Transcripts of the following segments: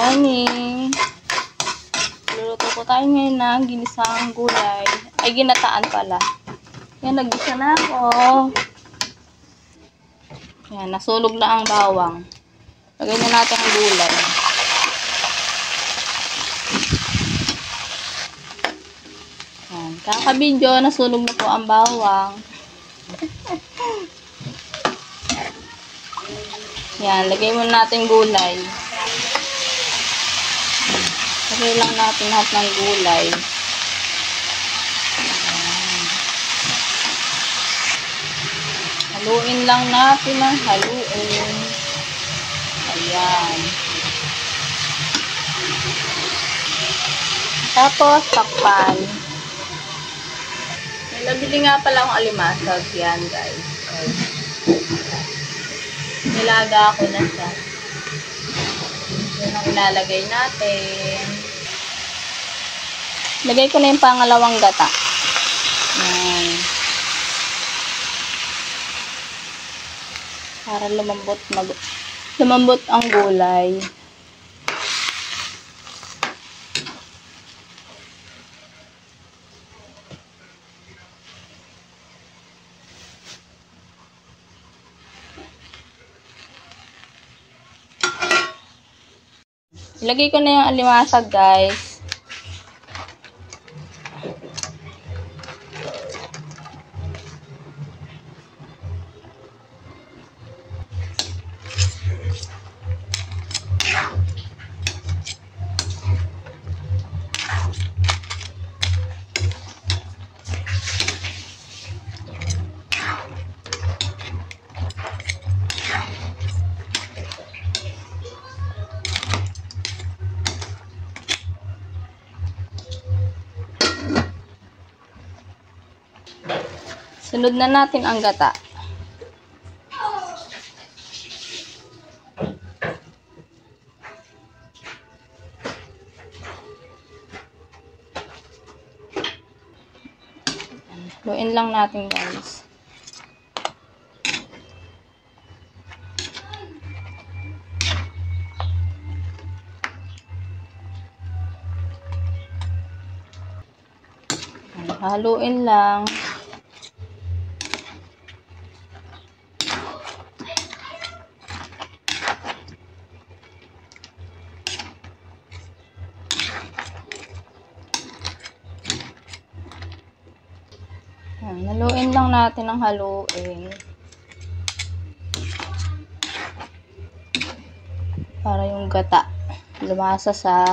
morning! Luluto po tayo ngayon ng ginisang gulay. Ay, ginataan pala. Yan, nagisa na ako. Yan, nasunog na ang bawang. Lagay na natin ang gulay. Yan, kakabidyo, nasunog na po ang bawang. Yan, lagay muna natin gulay. Lagay lang natin lahat ng gulay. Ayan. Haluin lang natin ng haluin. Ayan. Tapos, takpan. May nabili nga pala akong alimasag. Yan, guys. Nilaga ako na siya. Yan ang ilalagay natin. Lagay ko na yung pangalawang gata. Yan. Para lumambot ang gulay. Ilagay ko na yung alimasag, guys. Sunod na natin ang gata. Haluin lang natin, guys. Haluin lang. Haluin lang natin ang haluin. Para yung gata lumasa sa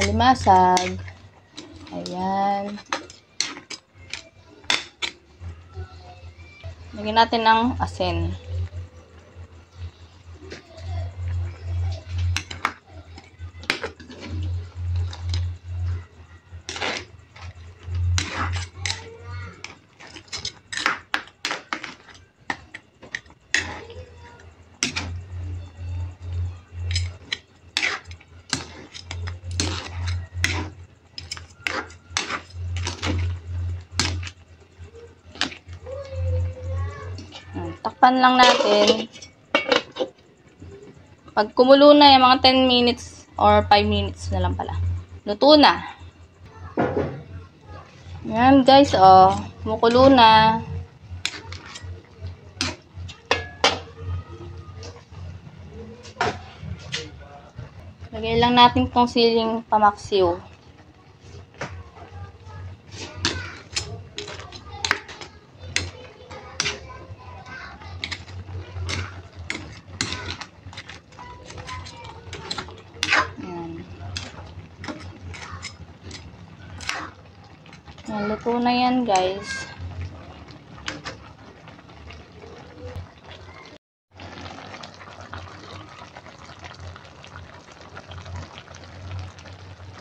alimasag. Ayan. Lagyan natin ng asin. Takpan lang natin. Pag kumulo na, yung mga 10 minutes or 5 minutes na lang pala. Luto na. Yan, guys, oh. Kumukulo na. Lagay lang natin tong siling pamaksiw. Luto na yan, guys.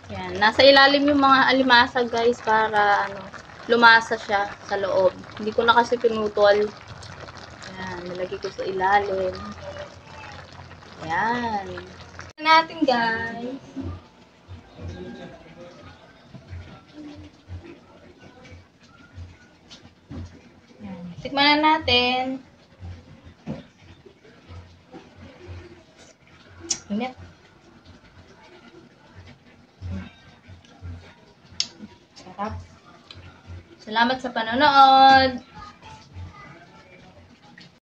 Yan. Nasa ilalim yung mga alimasag, guys, para lumasa siya sa loob. Hindi ko na kasi pinutol. Yan. Nalagay ko sa ilalim. Yan. Natin, guys. Tikman na natin. Init. Sarap. Salamat sa panonood!